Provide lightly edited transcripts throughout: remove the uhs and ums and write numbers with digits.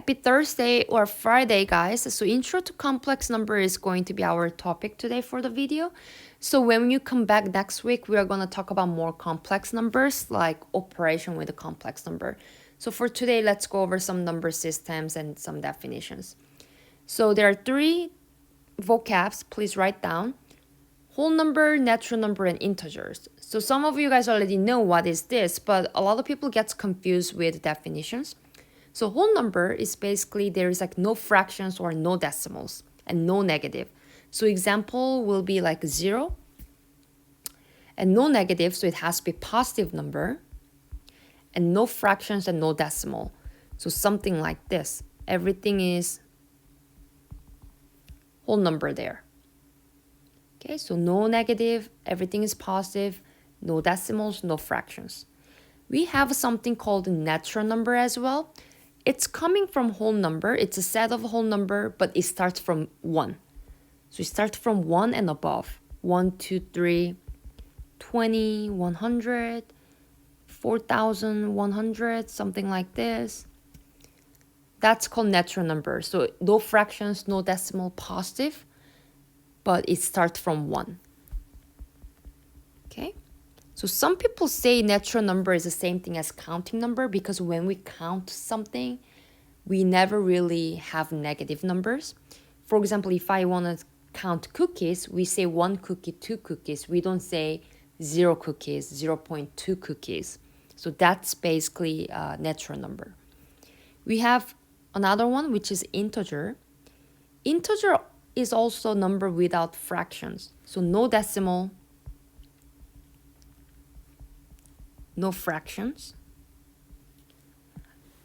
Happy Thursday or Friday, guys. So intro to complex number is going to be our topic today for the video. So when you come back next week, we are going to talk about more complex numbers like operation with a complex number. So for today, let's go over some number systems and some definitions. So there are three vocabs, please write down. Whole number, natural number, and integers. So some of you guys already know what is this, but a lot of people get confused with definitions. So whole number is basically there is like no fractions or no decimals and no negative. So example will be like 0 and no negative, so it has to be positive number, and no fractions and no decimal. So something like this. Everything is whole number there. Okay, so no negative, everything is positive, no decimals, no fractions. We have something called natural number as well. It's coming from whole number. It's a set of whole number, but it starts from 1. So it starts from 1 and above. 1, 2, 3, 20, 100, 4,100, something like this. That's called natural number. So no fractions, no decimal, positive, but it starts from 1. Okay? So some people say natural number is the same thing as counting number because when we count something, we never really have negative numbers. For example, if I want to count cookies, we say 1 cookie, 2 cookies. We don't say 0 cookies, 0.2 cookies. So that's basically a natural number. We have another one, which is integer. Integer is also a number without fractions. So no decimal, no fractions.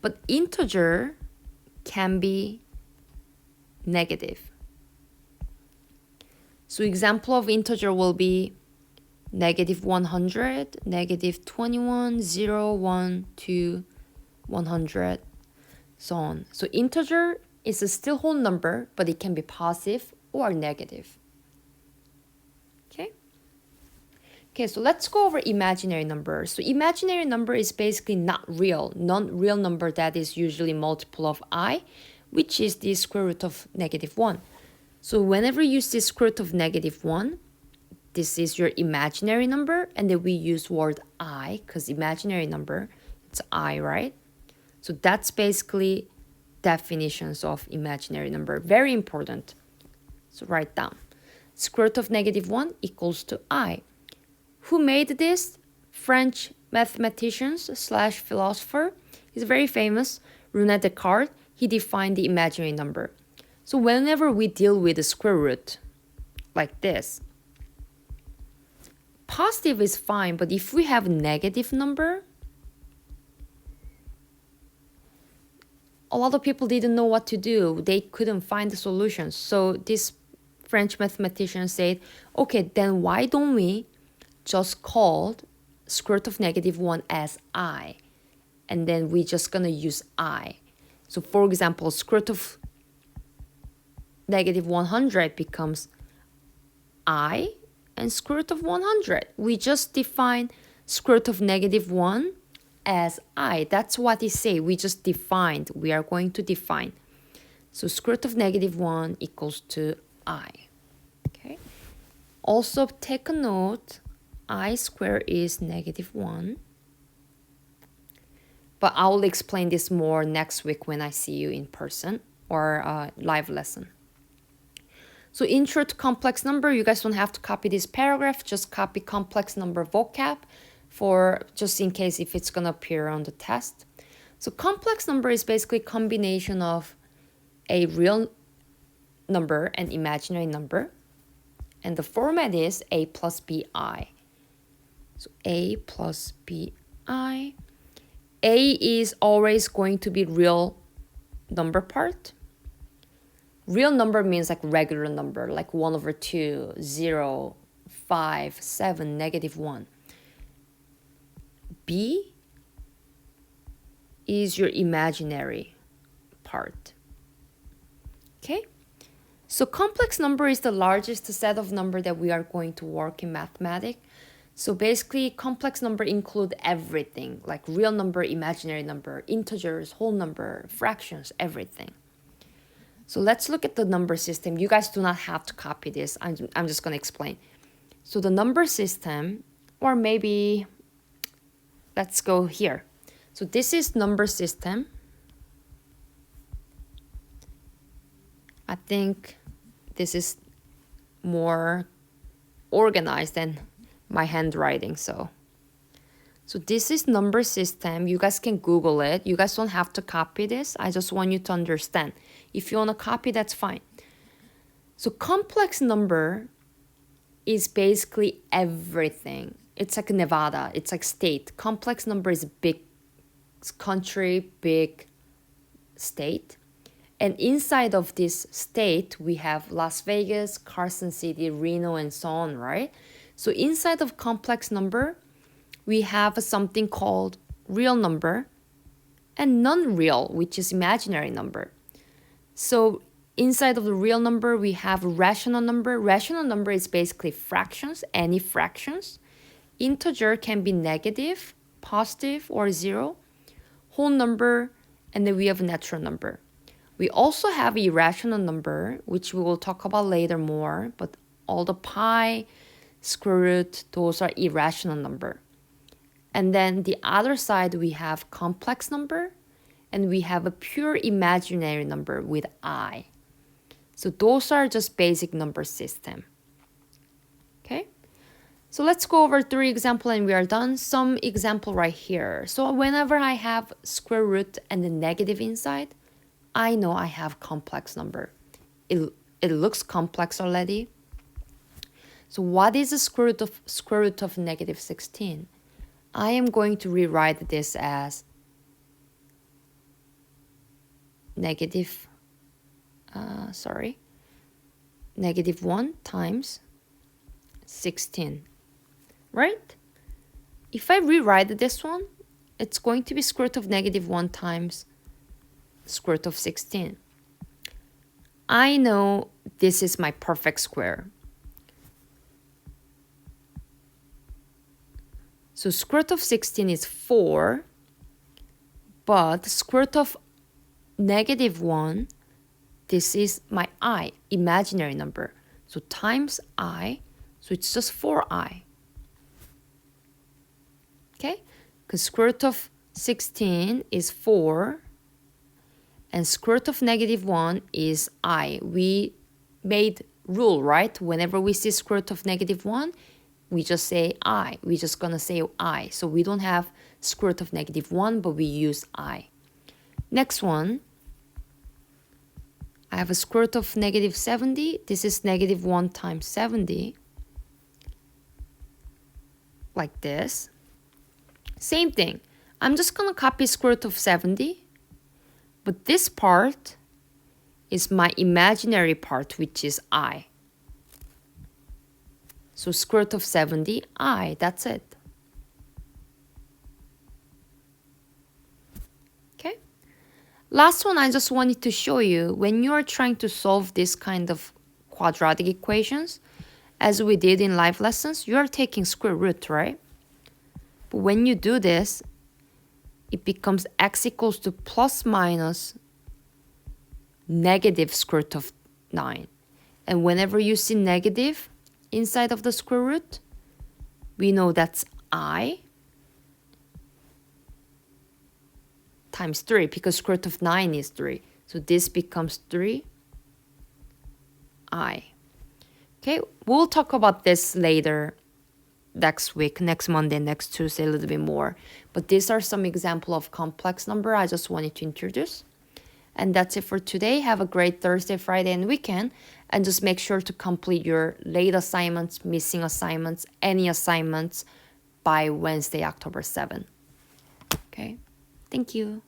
But integer can be negative. So example of integer will be negative 100, negative 21, 0, 1, 2, 100, so on. So integer is a still whole number, but it can be positive or negative. Okay, so let's go over imaginary number. So imaginary number is basically not real, non-real number that is usually multiple of I, which is the square root of negative 1. So whenever you see square root of negative 1, this is your imaginary number, and then we use word I, because imaginary number, it's I, right? So that's basically definitions of imaginary number. Very important. So write down. Square root of negative 1 equals to I. Who made this? French mathematician / philosopher. He's very famous, René Descartes. He defined the imaginary number. So whenever we deal with the square root, like this, positive is fine, but if we have negative number, a lot of people didn't know what to do. They couldn't find the solutions. So this French mathematician said, okay, then why don't we just called square root of negative 1 as I, and then we're just gonna use I. So for example, square root of negative 100 becomes I, and square root of 100. We just define square root of negative 1 as I. That's what it say. We just defined. We are going to define. So square root of negative 1 equals to I. Okay. Also take a note. I square is negative 1. But I will explain this more next week when I see you in person or live lesson. So intro to complex number, you guys don't have to copy this paragraph. Just copy complex number vocab for just in case if it's going to appear on the test. So complex number is basically a combination of a real number and imaginary number. And the format is A plus BI. So A plus BI. A is always going to be real number part. Real number means like regular number, like 1 over 2, 0, 5, 7, negative 1. B is your imaginary part. Okay? So complex number is the largest set of number that we are going to work in mathematics. So basically, complex number include everything, like real number, imaginary number, integers, whole number, fractions, everything. So let's look at the number system. You guys do not have to copy this. I'm just going to explain. So the number system, or maybe let's go here. So this is number system. I think this is more organized than my handwriting. So this is number system. You guys can Google it. You guys don't have to copy this. I just want you to understand. If you want to copy, that's fine. So complex number is basically everything. It's like Nevada. It's like state. Complex number is big country, big state. And inside of this state, we have Las Vegas, Carson City, Reno, and so on, right? So inside of complex number, we have something called real number and non-real, which is imaginary number. So inside of the real number, we have rational number. Rational number is basically fractions, any fractions. Integer can be negative, positive, or zero. Whole number, and then we have natural number. We also have irrational number, which we will talk about later more, but all the pi, square root, those are irrational number. And then the other side, we have complex number, and we have a pure imaginary number with I. So those are just basic number system. Okay? So let's go over 3 examples and we are done. Some example right here. So whenever I have square root and the negative inside, I know I have complex number. It looks complex already. So what is the square root of negative 16? I am going to rewrite this as negative 1 times 16, right? If I rewrite this one, it's going to be square root of negative 1 times square root of 16. I know this is my perfect square. So square root of 16 is 4, but square root of negative 1, this is my I, imaginary number. So times I, so it's just 4I. Okay? Because square root of 16 is 4, and square root of negative 1 is I. We made rule, right? Whenever we see square root of negative 1, we just say I. We're just going to say I. So we don't have square root of negative 1, but we use I. Next one, I have a square root of negative 70. This is negative 1 times 70. Like this. Same thing. I'm just going to copy square root of 70. But this part is my imaginary part, which is I. So square root of 70, I, that's it. Okay? Last one, I just wanted to show you, when you are trying to solve this kind of quadratic equations, as we did in live lessons, you are taking square root, right? But when you do this, it becomes x equals to plus minus negative square root of 9. And whenever you see negative inside of the square root, we know that's I times 3, because square root of 9 is 3. So this becomes 3I. Okay, we'll talk about this later next week, next Monday, next Tuesday, a little bit more. But these are some example of complex number I just wanted to introduce. And that's it for today. Have a great Thursday, Friday, and weekend. And just make sure to complete your late assignments, missing assignments, any assignments by Wednesday, October 7th. Okay, thank you.